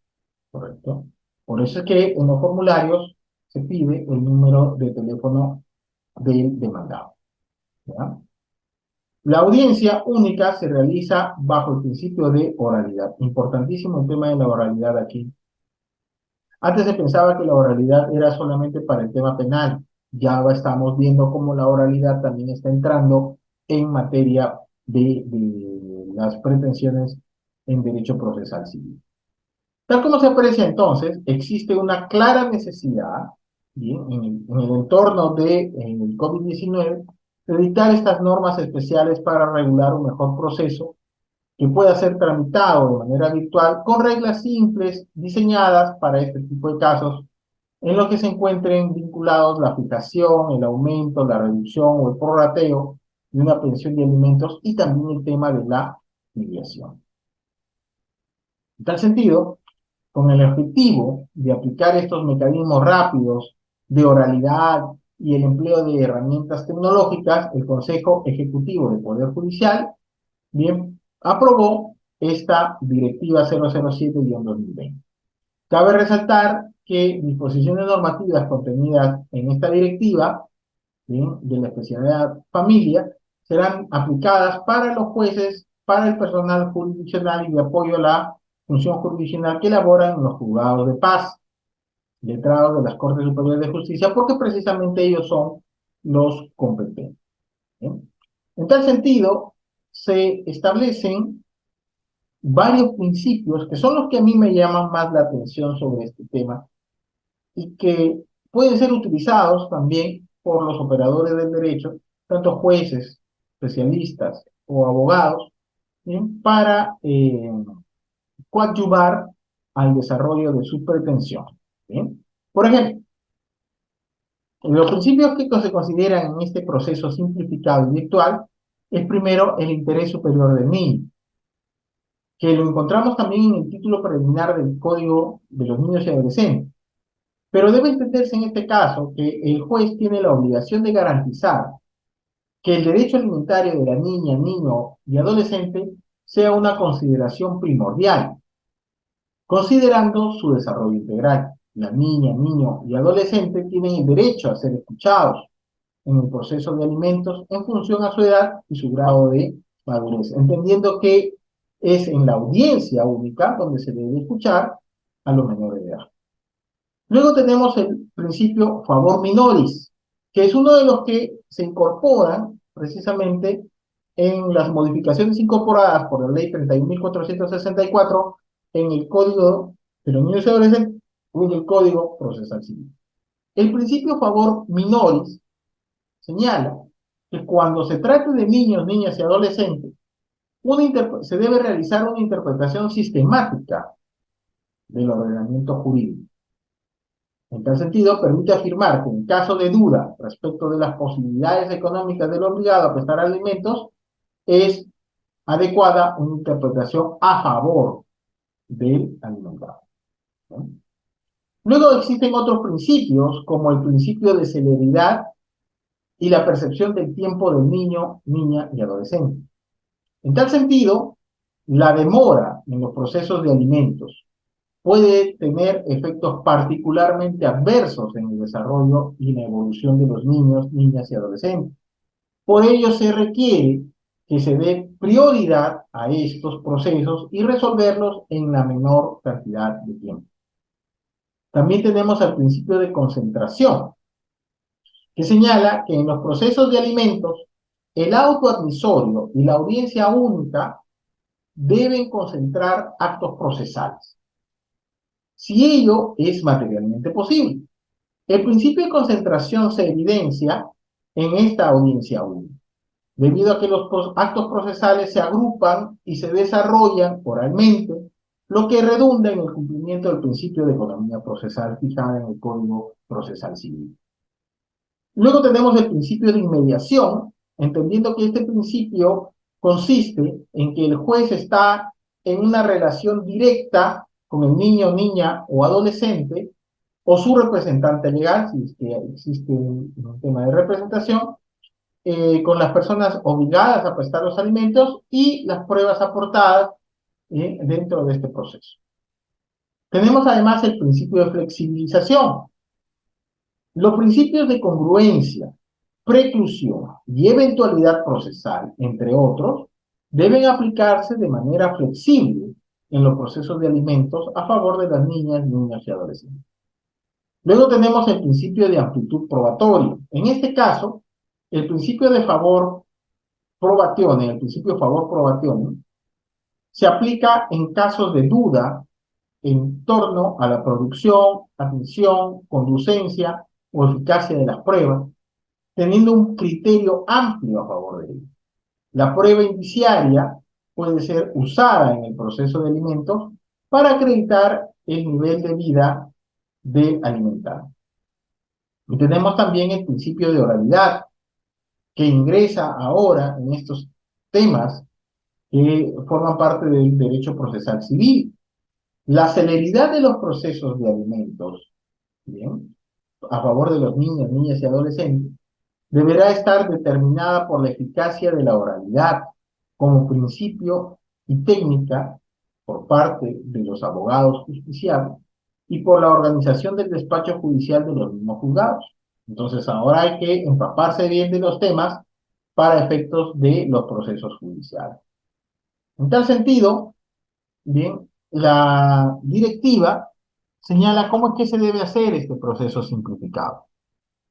¿correcto? Por eso es que en los formularios se pide el número de teléfono del demandado, ¿ya? La audiencia única se realiza bajo el principio de oralidad. Importantísimo el tema de la oralidad aquí. Antes se pensaba que la oralidad era solamente para el tema penal. Ya estamos viendo cómo la oralidad también está entrando en materia de las pretensiones en derecho procesal civil. Tal como se aprecia entonces, existe una clara necesidad, ¿bien?, en el entorno del COVID-19 de dictar estas normas especiales para regular un mejor proceso que pueda ser tramitado de manera virtual con reglas simples diseñadas para este tipo de casos en los que se encuentren vinculados la fijación, el aumento, la reducción o el prorrateo de una pensión de alimentos y también el tema de la mediación. En tal sentido, con el objetivo de aplicar estos mecanismos rápidos de oralidad y el empleo de herramientas tecnológicas, el Consejo Ejecutivo del Poder Judicial, bien, aprobó esta Directiva 007-2020. Cabe resaltar que disposiciones normativas contenidas en esta directiva, ¿bien?, de la especialidad familia, serán aplicadas para los jueces, para el personal jurisdiccional y de apoyo a la función jurisdiccional que elaboran en los juzgados de paz, letrados de las Cortes Superiores de Justicia, porque precisamente ellos son los competentes. ¿Bien? En tal sentido, se establecen varios principios que son los que a mí me llaman más la atención sobre este tema y que pueden ser utilizados también por los operadores del derecho, tanto jueces, especialistas o abogados, ¿bien?, para coadyuvar al desarrollo de su pretensión. ¿Bien? Por ejemplo, los principios que se consideran en este proceso simplificado y virtual es primero el interés superior del niño, que lo encontramos también en el título preliminar del Código de los Niños y Adolescentes. Pero debe entenderse en este caso que el juez tiene la obligación de garantizar que el derecho alimentario de la niña, niño y adolescente sea una consideración primordial, considerando su desarrollo integral. La niña, niño y adolescente tienen el derecho a ser escuchados en el proceso de alimentos en función a su edad y su grado de madurez, entendiendo que es en la audiencia única donde se debe escuchar a los menores de edad. Luego tenemos el principio favor minoris, que es uno de los que se incorporan precisamente en las modificaciones incorporadas por la ley 31.464 en el Código de los Niños y Adolescentes y en el Código Procesal Civil. El principio favor minoris señala que cuando se trate de niños, niñas y adolescentes, se debe realizar una interpretación sistemática del ordenamiento jurídico. En tal sentido, permite afirmar que en caso de duda respecto de las posibilidades económicas del obligado a prestar alimentos, es adecuada una interpretación a favor del alimentado, ¿no? Luego existen otros principios, como el principio de celeridad y la percepción del tiempo del niño, niña y adolescente. En tal sentido, la demora en los procesos de alimentos puede tener efectos particularmente adversos en el desarrollo y la evolución de los niños, niñas y adolescentes. Por ello se requiere que se dé prioridad a estos procesos y resolverlos en la menor cantidad de tiempo. También tenemos el principio de concentración, que señala que en los procesos de alimentos, el auto admisorio y la audiencia única deben concentrar actos procesales, si ello es materialmente posible. El principio de concentración se evidencia en esta audiencia única, debido a que los actos procesales se agrupan y se desarrollan oralmente, lo que redunda en el cumplimiento del principio de economía procesal fijada en el Código Procesal Civil. Luego tenemos el principio de inmediación, entendiendo que este principio consiste en que el juez está en una relación directa con el niño, niña o adolescente, o su representante legal, si es que existe un tema de representación, con las personas obligadas a prestar los alimentos y las pruebas aportadas dentro de este proceso. Tenemos además el principio de flexibilización. Los principios de congruencia, preclusión y eventualidad procesal, entre otros, deben aplicarse de manera flexible en los procesos de alimentos a favor de las niñas, niños y adolescentes. Luego tenemos el principio de amplitud probatoria. En este caso, el principio de favor probatione, el principio de favor probatione, se aplica en casos de duda en torno a la producción, admisión, conducencia o eficacia de las pruebas, teniendo un criterio amplio a favor de ello. La prueba indiciaria puede ser usada en el proceso de alimentos para acreditar el nivel de vida del alimentado. Y tenemos también el principio de oralidad, que ingresa ahora en estos temas que forman parte del derecho procesal civil. La celeridad de los procesos de alimentos, ¿bien?, a favor de los niños, niñas y adolescentes, deberá estar determinada por la eficacia de la oralidad como principio y técnica por parte de los abogados justiciables y por la organización del despacho judicial de los mismos juzgados. Entonces ahora hay que empaparse bien de los temas para efectos de los procesos judiciales. En tal sentido, bien, la directiva señala cómo es que se debe hacer este proceso simplificado.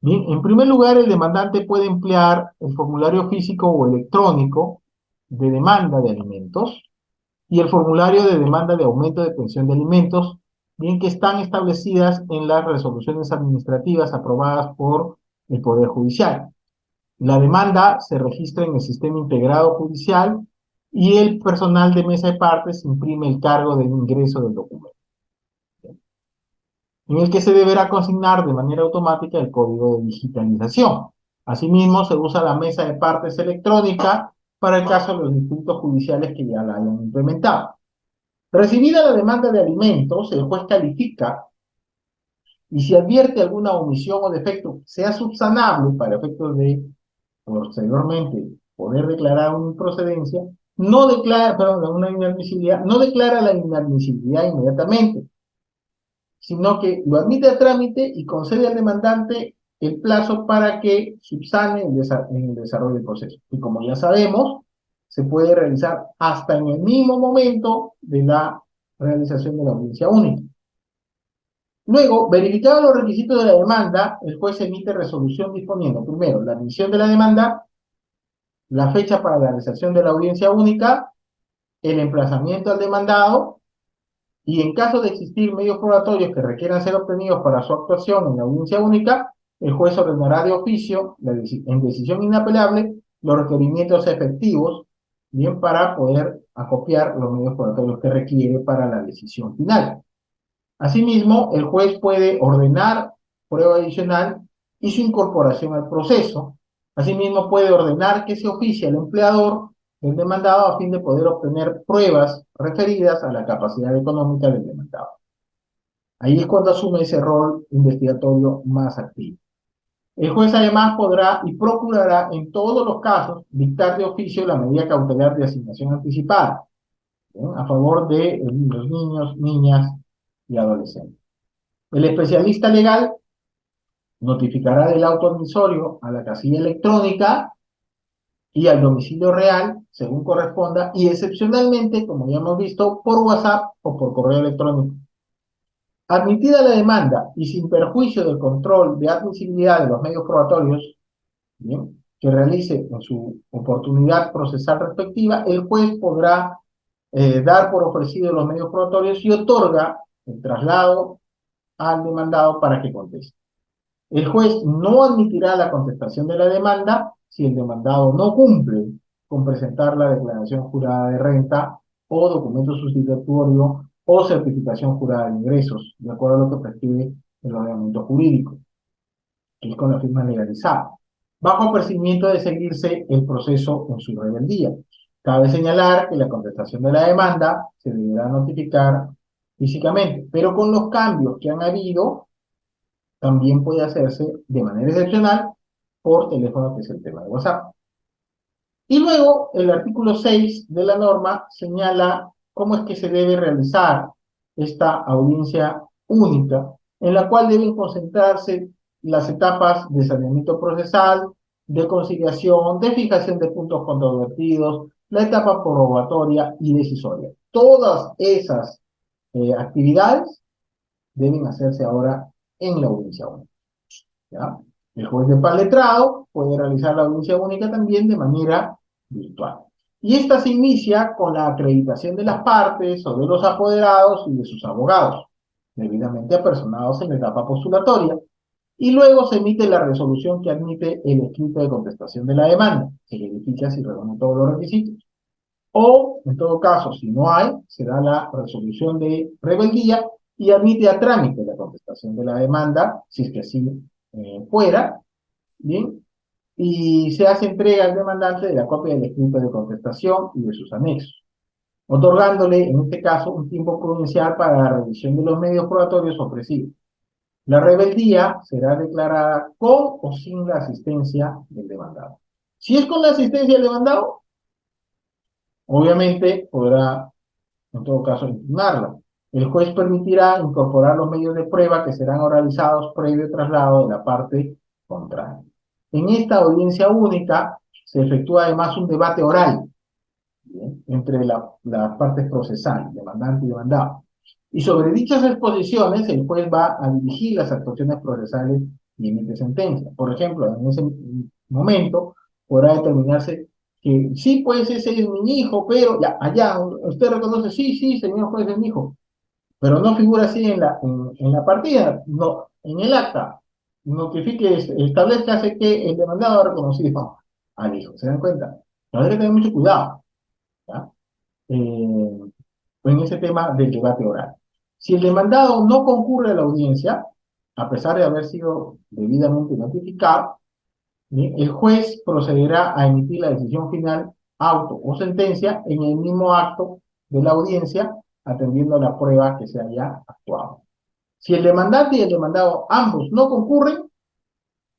Bien, en primer lugar, el demandante puede emplear el formulario físico o electrónico de demanda de alimentos y el formulario de demanda de aumento de pensión de alimentos, bien que están establecidas en las resoluciones administrativas aprobadas por el Poder Judicial. La demanda se registra en el sistema integrado judicial y el personal de mesa de partes imprime el cargo del ingreso del documento, en el que se deberá consignar de manera automática el código de digitalización. Asimismo, se usa la mesa de partes electrónica para el caso de los distritos judiciales que ya la hayan implementado. Recibida la demanda de alimentos, el juez califica y si advierte alguna omisión o defecto sea subsanable para efectos de posteriormente poder declarar una improcedencia, no declara, perdón, una inadmisibilidad, no declara la inadmisibilidad inmediatamente, sino que lo admite a trámite y concede al demandante el plazo para que subsane en el desarrollo del proceso. Y como ya sabemos, se puede realizar hasta en el mismo momento de la realización de la audiencia única. Luego, verificados los requisitos de la demanda, el juez emite resolución disponiendo, primero, la admisión de la demanda, la fecha para la realización de la audiencia única, el emplazamiento al demandado, y en caso de existir medios probatorios que requieran ser obtenidos para su actuación en la audiencia única, el juez ordenará de oficio, en decisión inapelable, los requerimientos efectivos, bien para poder acopiar los medios probatorios que requiere para la decisión final. Asimismo, el juez puede ordenar prueba adicional y su incorporación al proceso. Asimismo, puede ordenar que se oficie al empleador del demandado a fin de poder obtener pruebas referidas a la capacidad económica del demandado. Ahí es cuando asume ese rol investigatorio más activo. El juez además podrá y procurará en todos los casos dictar de oficio la medida cautelar de asignación anticipada, ¿bien?, a favor de los niños, niñas y adolescentes. El especialista legal notificará del auto admisorio a la casilla electrónica y al domicilio real, según corresponda, y excepcionalmente, como ya hemos visto, por WhatsApp o por correo electrónico. Admitida la demanda y sin perjuicio del control de admisibilidad de los medios probatorios, ¿bien?, que realice en su oportunidad procesal respectiva, el juez podrá dar por ofrecido los medios probatorios y otorga el traslado al demandado para que conteste. El juez no admitirá la contestación de la demanda si el demandado no cumple con presentar la declaración jurada de renta o documento sustitutorio o certificación jurada de ingresos, de acuerdo a lo que prescribe el ordenamiento jurídico, que es con la firma legalizada, bajo apercibimiento de seguirse el proceso en su rebeldía. Cabe señalar que la contestación de la demanda se deberá notificar físicamente, pero con los cambios que han habido, también puede hacerse de manera excepcional por teléfono, que es el tema de WhatsApp. Y luego, el artículo 6 de la norma señala cómo es que se debe realizar esta audiencia única, en la cual deben concentrarse las etapas de saneamiento procesal, de conciliación, de fijación de puntos controvertidos, la etapa probatoria y decisoria. Todas esas actividades deben hacerse ahora en la audiencia única, ¿ya? El juez de paz letrado puede realizar la audiencia única también de manera virtual. Y esta se inicia con la acreditación de las partes o de los apoderados y de sus abogados, debidamente apersonados en la etapa postulatoria, y luego se emite la resolución que admite el escrito de contestación de la demanda, se verifica si reúne todos los requisitos. O, en todo caso, si no hay, se da la resolución de rebeldía y admite a trámite la contestación de la demanda, si es que así fuera, ¿bien? Y se hace entrega al demandante de la copia del escrito de contestación y de sus anexos, otorgándole, en este caso, un tiempo prudencial para la revisión de los medios probatorios ofrecidos. La rebeldía será declarada con o sin la asistencia del demandado. Si es con la asistencia del demandado, Obviamente podrá, en todo caso, impugnarla. El juez permitirá incorporar los medios de prueba que serán oralizados previo traslado de la parte contraria. En esta audiencia única se efectúa además un debate oral, ¿bien?, entre las partes procesales, demandante y demandado. Y sobre dichas exposiciones, el juez va a dirigir las actuaciones procesales y emite sentencia. Por ejemplo, en ese momento podrá determinarse que sí, pues ese es mi hijo, pero ya, allá, usted reconoce, sí, sí, señor juez, es mi hijo, pero no figura así en la partida, no, en el acta. Notifique, establezca hace que el demandado ha reconocido al hijo. ¿Se dan cuenta? Hay que tener mucho cuidado, ¿ya? Eh, en ese tema del debate oral. Si el demandado no concurre a la audiencia, a pesar de haber sido debidamente notificado, ¿bien?, el juez procederá a emitir la decisión final, auto o sentencia en el mismo acto de la audiencia, atendiendo a la prueba que se haya actuado. Si el demandante y el demandado ambos no concurren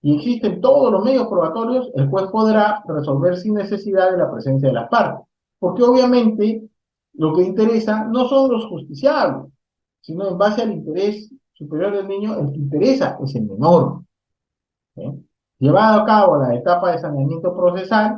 y existen todos los medios probatorios, el juez podrá resolver sin necesidad de la presencia de las partes, porque obviamente lo que interesa no son los justiciables, sino en base al interés superior del niño, el que interesa es el menor. ¿Eh? Llevado a cabo la etapa de saneamiento procesal,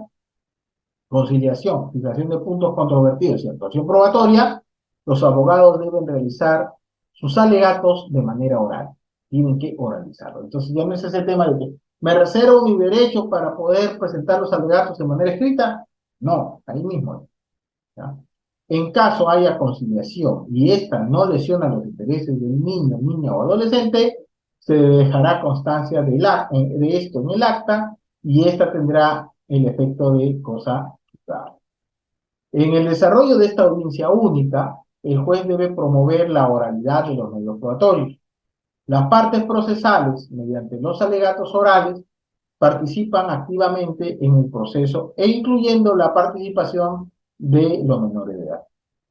conciliación, fijación de puntos controvertidos y actuación probatoria, los abogados deben realizar sus alegatos de manera oral. Tienen que oralizarlo. Entonces, ya no es ese tema de que me reservo mi derecho para poder presentar los alegatos de manera escrita. No, ahí mismo. ¿Ya? En caso haya conciliación y esta no lesiona los intereses del niño, niña o adolescente, se dejará constancia de esto en el acta y esta tendrá el efecto de cosa juzgada. En el desarrollo de esta audiencia única, el juez debe promover la oralidad de los medios probatorios. Las partes procesales, mediante los alegatos orales, participan activamente en el proceso e incluyendo la participación de los menores de edad.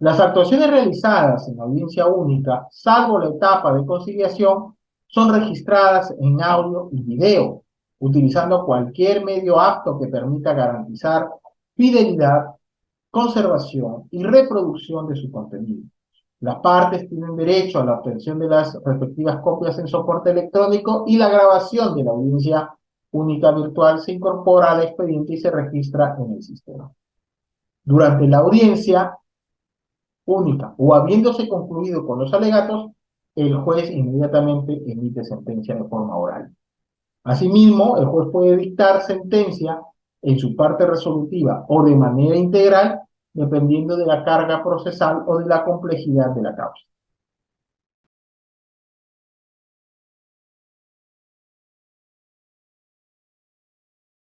Las actuaciones realizadas en audiencia única, salvo la etapa de conciliación, son registradas en audio y video, utilizando cualquier medio apto que permita garantizar fidelidad, conservación y reproducción de su contenido. Las partes tienen derecho a la obtención de las respectivas copias en soporte electrónico y la grabación de la audiencia única virtual se incorpora al expediente y se registra en el sistema. Durante la audiencia única o habiéndose concluido con los alegatos, el juez inmediatamente emite sentencia de forma oral. Asimismo, el juez puede dictar sentencia en su parte resolutiva o de manera integral, dependiendo de la carga procesal o de la complejidad de la causa.